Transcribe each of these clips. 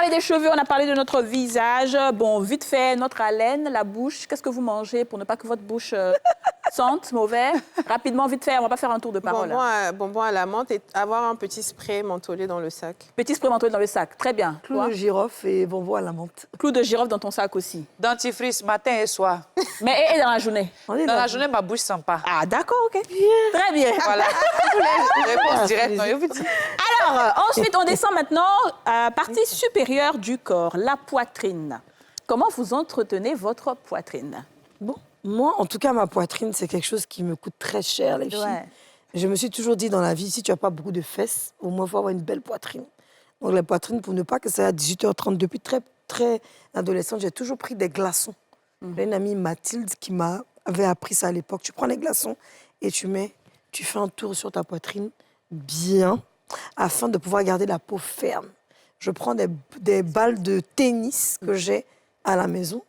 parlé des cheveux, on a parlé de notre visage. Bon, vite fait, notre haleine, la bouche. Qu'est-ce que vous mangez pour ne pas que votre bouche sente mauvais? Rapidement, vite fait, on va pas faire un tour de parole. Bonbons à la menthe et avoir un petit spray mentholé dans le sac. Petit spray mentholé dans le sac, très bien. Clou de girofle et bonbons à la menthe. Clou de girofle dans ton sac aussi. Dentifrice matin et soir. Mais et dans la journée? Dans la journée, ma bouche sent pas. Ah, d'accord, OK. Très bien. Voilà. Réponse directe. Non, je vous dis. Alors, ensuite, on descend maintenant à la partie supérieure du corps, la poitrine. Comment vous entretenez votre poitrine? Bon, moi, en tout cas, ma poitrine, c'est quelque chose qui me coûte très cher, les filles. Ouais. Je me suis toujours dit dans la vie, si tu n'as pas beaucoup de fesses, au moins, il faut avoir une belle poitrine. Donc, la poitrine, pour ne pas que ça à 18h30, depuis très adolescente, j'ai toujours pris des glaçons. J'ai une amie, Mathilde, qui m'avait appris ça à l'époque. Tu prends les glaçons et tu fais un tour sur ta poitrine bien, afin de pouvoir garder la peau ferme. Je prends des balles de tennis que j'ai à la maison,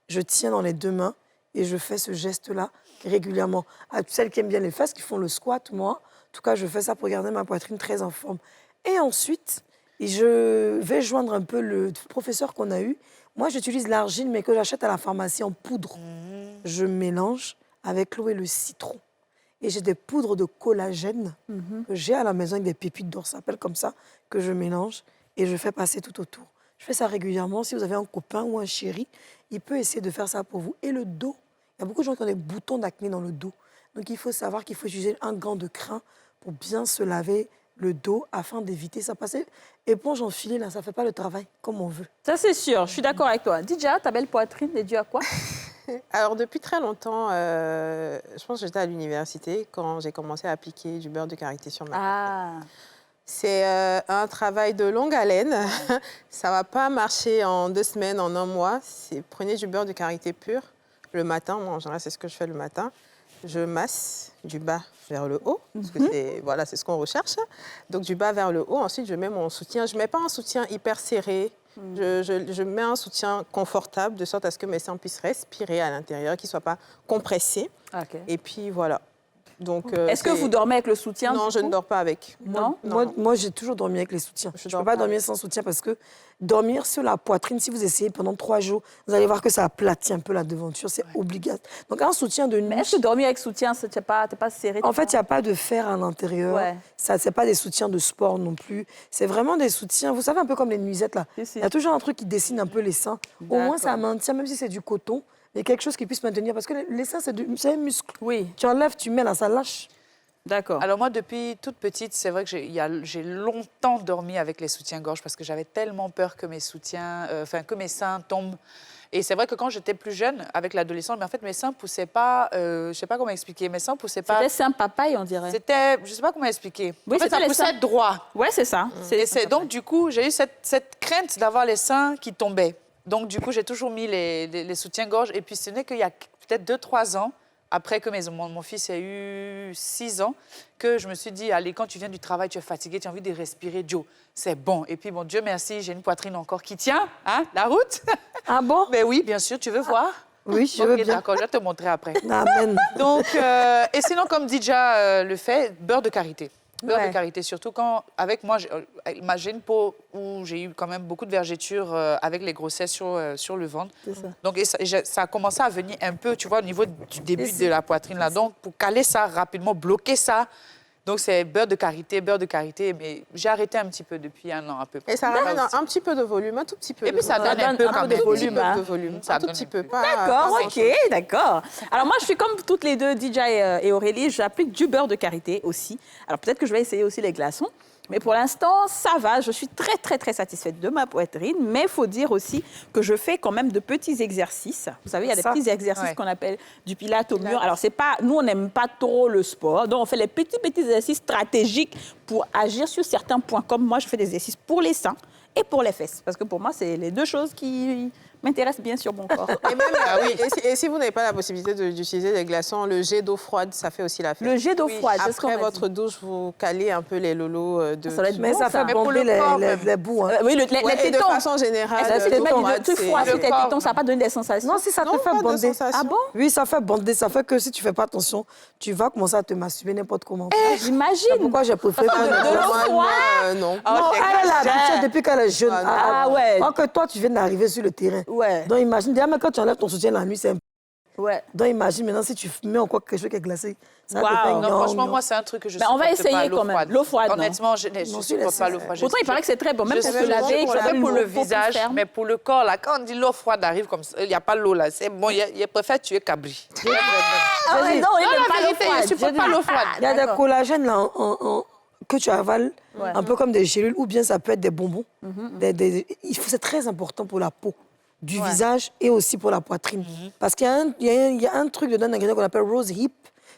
je tiens dans les deux mains et je fais ce geste-là régulièrement. À celles qui aiment bien les fesses, qui font le squat, moi, en tout cas, je fais ça pour garder ma poitrine très en forme. Et ensuite, je vais joindre un peu le professeur qu'on a eu. Moi, j'utilise l'argile, mais que j'achète à la pharmacie en poudre. Je mélange avec l'eau et le citron. Et j'ai des poudres de collagène que j'ai à la maison avec des pépites d'or, ça s'appelle comme ça, que je mélange et je fais passer tout autour. Je fais ça régulièrement. Si vous avez un copain ou un chéri, il peut essayer de faire ça pour vous. Et le dos, il y a beaucoup de gens qui ont des boutons d'acné dans le dos. Donc, il faut savoir qu'il faut utiliser un gant de crin pour bien se laver le dos afin d'éviter ça. Parce que éponge enfilée, là, ça ne fait pas le travail comme on veut. Ça, c'est sûr. Je suis d'accord avec toi. Didja, ta belle poitrine est due à quoi? Alors, depuis très longtemps, je pense que j'étais à l'université quand j'ai commencé à appliquer du beurre de karité sur ma poitrine. Ah. C'est un travail de longue haleine. Ça ne va pas marcher en 2 semaines, en 1 mois. Prenez du beurre de karité pur le matin. Moi, en général, c'est ce que je fais le matin. Je masse du bas vers le haut, parce que c'est ce qu'on recherche. Donc, du bas vers le haut. Ensuite, je mets mon soutien. Je ne mets pas un soutien hyper serré. Je mets un soutien confortable, de sorte à ce que mes seins puissent respirer à l'intérieur, qu'ils ne soient pas compressés. Okay. Et puis, voilà. Donc, est-ce que vous dormez avec le soutien? Non, je ne dors pas avec. Non. Moi, j'ai toujours dormi avec les soutiens. Je ne peux pas dormir sans soutien parce que dormir sur la poitrine, si vous essayez pendant 3 jours, vous allez voir que ça aplatit un peu la devanture. C'est obligatoire. Donc, un soutien de nuit... Mais est-ce que dormir avec soutien, tu n'es pas serré? En fait, il n'y a pas de fer à l'intérieur. Ouais. Ce n'est pas des soutiens de sport non plus. C'est vraiment des soutiens, vous savez, un peu comme les nuisettes, là. Il y a toujours un truc qui dessine un peu les seins. Au moins, ça maintient, même si c'est du coton, mais quelque chose qui puisse maintenir. Parce que les seins, c'est un muscle. Oui. Tu enlèves, tu mets là, ça lâche. D'accord. Alors moi, depuis toute petite, c'est vrai que j'ai longtemps dormi avec les soutiens-gorge parce que j'avais tellement peur que mes que mes seins tombent. Et c'est vrai que quand j'étais plus jeune, avec l'adolescence, mais en fait, mes seins poussaient pas, je sais pas comment expliquer, mes seins poussaient pas... C'était seins papaye, on dirait. C'était, je sais pas comment expliquer. Oui, en fait, ça poussait droit. Ouais, c'est ça. Donc, du coup, j'ai eu cette crainte d'avoir les seins qui tombaient. Donc, du coup, j'ai toujours mis les soutiens-gorge. Et puis, ce n'est qu'il y a peut-être 2-3 ans, après que mon fils ait eu 6 ans, que je me suis dit, allez, quand tu viens du travail, tu es fatigué, tu as envie de respirer, Joe, c'est bon. Et puis, bon, Dieu merci, j'ai une poitrine encore qui tient, hein, la route. Ah bon? Mais oui, bien sûr, tu veux voir? Oui, je veux bien. D'accord, je vais te montrer après. Amen. Donc, et sinon, comme Didja le fait, beurre de karité. Beurre de karité, surtout quand, avec moi, j'ai une peau où j'ai eu quand même beaucoup de vergetures avec les grossesses sur le ventre. Ça. Donc, ça a commencé à venir un peu, tu vois, au niveau du début de la poitrine. Là. Donc, pour caler ça rapidement, bloquer ça, donc c'est beurre de karité, mais j'ai arrêté un petit peu depuis 1 an à peu près. Et ça ramène un petit peu de volume, un tout petit peu. Et puis ça donne un peu quand même. de volume, un tout petit peu. D'accord, OK, d'accord. Alors moi, je suis comme toutes les deux, Didja et Aurélie, j'applique du beurre de karité aussi. Alors peut-être que je vais essayer aussi les glaçons. Mais pour l'instant, ça va. Je suis très satisfaite de ma poitrine. Mais il faut dire aussi que je fais quand même de petits exercices. Vous savez, il y a des petits exercices qu'on appelle du pilate au mur. Alors, c'est pas... Nous, on n'aime pas trop le sport. Donc, on fait les petits exercices stratégiques pour agir sur certains points. Comme moi, je fais des exercices pour les seins et pour les fesses. Parce que pour moi, c'est les 2 choses qui m'intéresse bien sur mon corps. Et, même, et si vous n'avez pas la possibilité d'utiliser des glaçons, le jet d'eau froide, ça fait aussi l'affaire. Le jet d'eau froide, c'est ce qu'on Après a dit. votre douche, vous calez un peu les lolos de... Ça doit être Mais bon, ça fait Mais pour bomber le corps, les bouts. Hein. Oui, les Ouais, et de tétons. façon générale, Est-ce que l'eau tu mets froide, du truc c'est- froid sur le tes corps. tétons, ça va pas donner des sensations? Non, si ça Non, te fait pas de bander. sensation. Ah bon? Oui, ça fait bander. Ça fait que si tu fais pas attention, tu vas commencer à te masturber n'importe comment. C'est J'imagine. pourquoi j'ai préféré. de l'eau Normalement, froide. non. Non, elle a l'habitude depuis qu'elle est jeune. Ah ouais. Alors que toi, tu viens d'arriver sur le terrain. Ouais. Donc imagine, déjà, même quand tu enlèves ton soutien la nuit, c'est un peu. Ouais. Donc imagine maintenant si tu mets encore quelque chose qui est glacé. Ça te Waouh. fait Non, Non, gnon, franchement, gnon. moi, c'est un truc que je Mais on va supporte pas, essayer quand même. froide. L'eau froide, non. Honnêtement, je Non, ne si, supporte pas laisse- l'eau froide. Pourtant, il paraît que c'est très bon. Même Je pour sais se laver, pour tu la as peau, pour le peau plus visage, ferme. mais pour le corps, là, quand on dit l'eau froide arrive comme ça, il n'y a pas l'eau là, c'est bon, il préfère tuer Cabri. Ah ouais, non, il Non, n'aime la pas l'eau vérité, froide. je supporte pas l'eau froide. Il y a des D'accord. collagènes là, que tu avales, Ouais. un peu comme des gélules, ou bien ça peut être des bonbons. C'est très important pour la peau du visage et aussi pour la poitrine. Parce qu'il y a un truc dedans, un ingrédient qu'on appelle rose hip.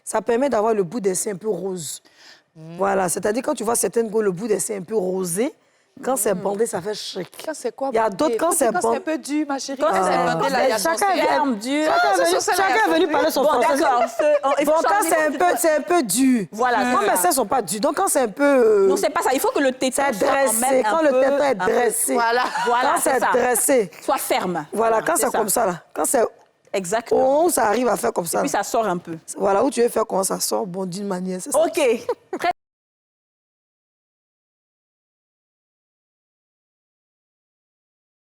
Ça permet d'avoir le bout des seins un peu rose. Voilà, c'est-à-dire quand tu vois certaines go, le bout des seins un peu rosé, quand c'est bandé, ça fait chic. Quand c'est quoi? Il y a bandé? d'autres quand c'est Quand c'est un bandé. peu dur, ma chérie. Quand Quand c'est c'est- bandé, là, il y a chacun son vient- Ferme, dur. Chacun est venu parler son Bon, français. d'accord. Il faut Bon, quand changer. c'est un peu dur. Voilà, Moi, c'est mes ça. seins sont pas durs. Donc, quand c'est un peu... Non, c'est pas ça. Il faut que le téton c'est soit quand dressé. même un Quand le peu- téton est un peu- dressé. Voilà, Quand c'est c'est ça. dressé. Soit ferme. Voilà, quand c'est ça. comme ça, là. Quand c'est Exactement. haut, ça arrive à faire comme Et ça. puis là. ça sort un peu. Voilà, où tu veux faire comment ça sort, bon, d'une manière, c'est ça. OK.